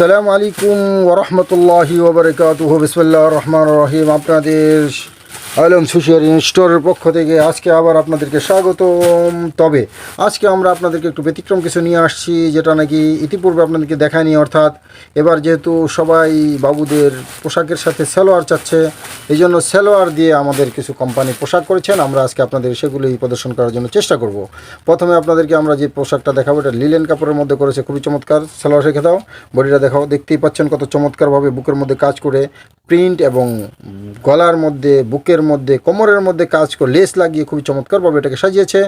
আসসালামু আলাইকুম ওরহমতুল্লাহি ওবরাকাতুহু। বিসমিল্লাহির রহমানির রহিম। আপনাদের আলম সুশিয়ার স্টোরের পক্ষ থেকে আজকে আবার আপনাদেরকে স্বাগতম। তবে আজকে আমরা আপনাদেরকে একটু ব্যতিক্রম কিছু নিয়ে আসছি, যেটা নাকি ইতিপূর্বে আপনাদেরকে দেখায়নি। অর্থাৎ এবার যেহেতু সবাই বাবুদের পোশাকের সাথে সালোয়ার চাচ্ছে, এই জন্য সালোয়ার দিয়ে আমাদের কিছু কোম্পানি পোশাক করেছেন। আমরা আজকে আপনাদের সেগুলোই প্রদর্শন করার জন্য চেষ্টা করব। প্রথমে আপনাদেরকে আমরা যে পোশাকটা দেখাবো, এটা লিলেন কাপড়ের মধ্যে করেছে, খুবই চমৎকার। সালোয়ার শেখে দাও, বডিটা দেখাও। দেখতেই পাচ্ছেন কত চমৎকারভাবে বুকের মধ্যে কাজ করে প্রিন্ট এবং গলার মধ্যে, বুকের মধ্যে, কোমরের মধ্যে কাজ করে লেস লাগিয়ে খুবই চমৎকারভাবে এটাকে সাজিয়েছে।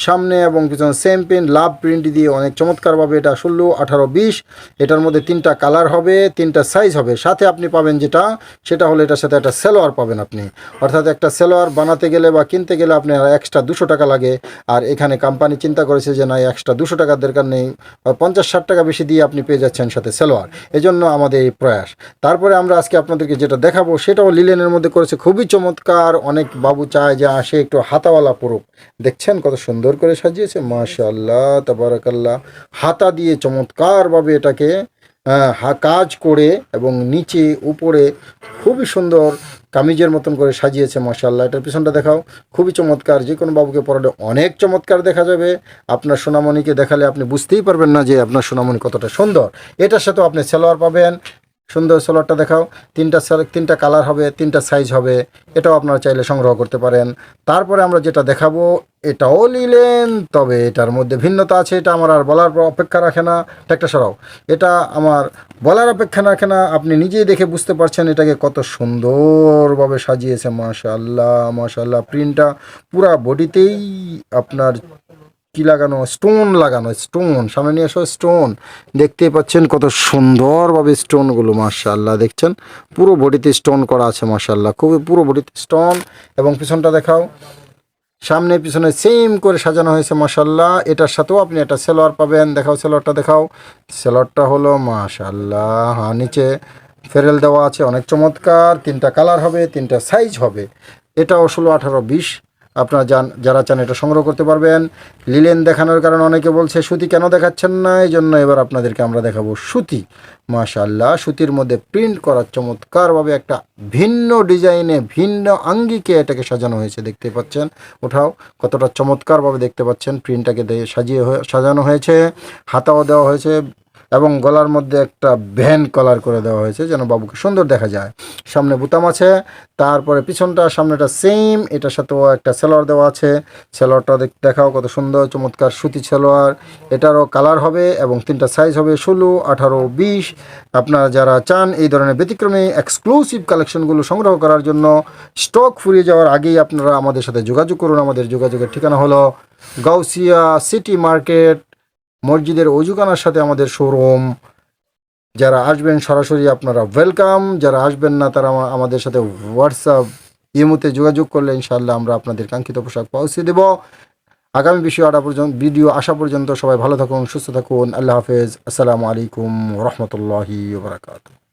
সামনে এবং পিছনে সেম প্রিন্ট, লাভ প্রিন্ট দিয়ে অনেক চমৎকারভাবে এটা 16, 18, 20। এটার মধ্যে 3টা কালার হবে, 3টা সাইজ হবে। সাথে আপনি পাবেন যেটা, সেটা হলো এটার সাথে একটা সালোয়ার পাবেন আপনি। অর্থাৎ একটা সালোয়ার বানাতে গেলে বা কিনতে গেলে আপনার এক্সট্রা 200 টাকা লাগে। আর এখানে কোম্পানি চিন্তা করেছে যে না, এক্সট্রা 200 টাকার দরকার নেই, 50-60 টাকা বেশি দিয়ে আপনি পেয়ে যাচ্ছেন সাথে সালোয়ার। এজন্য আমাদের এই প্রয়াস। তারপরে আমরা আজকে আপনাদেরকে যেটা দেখাবো সেটাও লিলেনের মধ্যে করেছে, খুবই চমৎকার। অনেক বাবু চায় যে আসে একটু হাতাওয়ালা পরুক। দেখছেন কত সুন্দর করে সাজিয়েছে, মাশাআল্লাহ তাবারাকাল্লাহ। হাতা দিয়ে চমৎকারভাবে এটাকে কাজ করে এবং নিচে উপরে খুবই সুন্দর কামিজের মতন করে সাজিয়েছে, মাশাআল্লাহ। এটার পিছনটা দেখাও, খুবই চমৎকার। যে কোনো বাবুকে পরালে অনেক চমৎকার দেখা যাবে। আপনার সোনামণিকে দেখালে আপনি বুঝতেই পারবেন না যে আপনার সোনামণি কতটা সুন্দর। এটার সাথেও আপনি সালোয়ার পাবেন। সুন্দর সালোয়ারটা দেখাও। 3টা কালার হবে, 3টা সাইজ হবে। এটাও আপনারা চাইলে সংগ্রহ করতে পারেন। তারপরে আমরা যেটা দেখাবো এটাও নিলেন, তবে এটার মধ্যে ভিন্নতা আছে। এটা আমার আর বলার অপেক্ষা রাখে না। একটা সরাও, এটা আমার বলার অপেক্ষা রাখে না। আপনি নিজেই দেখে বুঝতে পারছেন এটাকে কত সুন্দরভাবে সাজিয়েছে, মাশাআল্লাহ মাশাআল্লাহ। প্রিন্টটা পুরা বডিতেই আপনার কি লাগানো, স্টোন লাগানো, স্টোন। সামনে নিয়ে আসো, স্টোন। দেখতেই পাচ্ছেন কত সুন্দরভাবে স্টোনগুলো, মাশাআল্লাহ। দেখছেন পুরো বডিতে স্টোন করা আছে, মাশাআল্লাহ। খুবই পুরো বডিতে স্টোন। এবং পিছনটা দেখাও, সামনে পিছনে সেম করে সাজানো হয়েছে, মাশাআল্লাহ। এটার সাথেও আপনি একটা সালোয়ার পাবেন। দেখাও সালোয়ারটা, দেখাও। সালোয়ারটা হলো মাশাআল্লাহ, হ্যাঁ, নিচে ফেরেল দেওয়া আছে, অনেক চমৎকার। 3টা কালার হবে, 3টা সাইজ হবে। এটাও 16, 18, 20। আপনারা যারা চান এটা সংগ্রহ করতে পারবেন। লিলেন দেখানোর কারণে অনেকে বলছে সুতি কেন দেখাচ্ছেন না, এই জন্য এবার আপনাদেরকে আমরা দেখাবো সুতি, মাশাআল্লাহ। সুতির মধ্যে প্রিন্ট করা চমৎকারভাবে একটা ভিন্ন ডিজাইনে, ভিন্ন আঙ্গিকে এটাকে সাজানো হয়েছে। দেখতে পাচ্ছেন, ওঠাও, কতটা চমৎকারভাবে দেখতে পাচ্ছেন। প্রিন্টটাকে সাজানো হয়েছে। হাতাও দেওয়া হয়েছে এবং গলার মধ্যে একটা ভ্যান কলার করে দেওয়া হয়েছে যেন বাবুকে সুন্দর দেখা যায়। সামনে বোতাম আছে। তারপরে পিছনটা, সামনেটা সেম। এটার সাথেও একটা সালোয়ার দেওয়া আছে। সালোয়ারটা দেখাও, কত সুন্দর চমৎকার সুতি সালোয়ার। এটারও কালার হবে এবং 3টা সাইজ হবে, 16, 18, 20। আপনারা যারা চান এই ধরনের ব্যতিক্রমী এক্সক্লুসিভ কালেকশনগুলো সংগ্রহ করার জন্য, স্টক ফুরিয়ে যাওয়ার আগেই আপনারা আমাদের সাথে যোগাযোগ করুন। আমাদের যোগাযোগের ঠিকানা হলো গাউসিয়া সিটি মার্কেট, মসজিদের অজুখানার সাথে আমাদের শোরুম। যারা আসবেন সরাসরি আপনারা ওয়েলকাম। যারা আসবেন না তারা আমাদের সাথে হোয়াটসঅ্যাপ, ইমোতে যোগাযোগ করলে ইনশাআল্লাহ আমরা আপনাদের কাঙ্ক্ষিত পোশাক পৌঁছে দেব। আগামী ভিডিও আসা পর্যন্ত সবাই ভালো থাকুন, সুস্থ থাকুন। আল্লাহ হাফেজ। আসসালামু আলাইকুম রহমতুল্লাহি ওয়া বারাকাতুহু।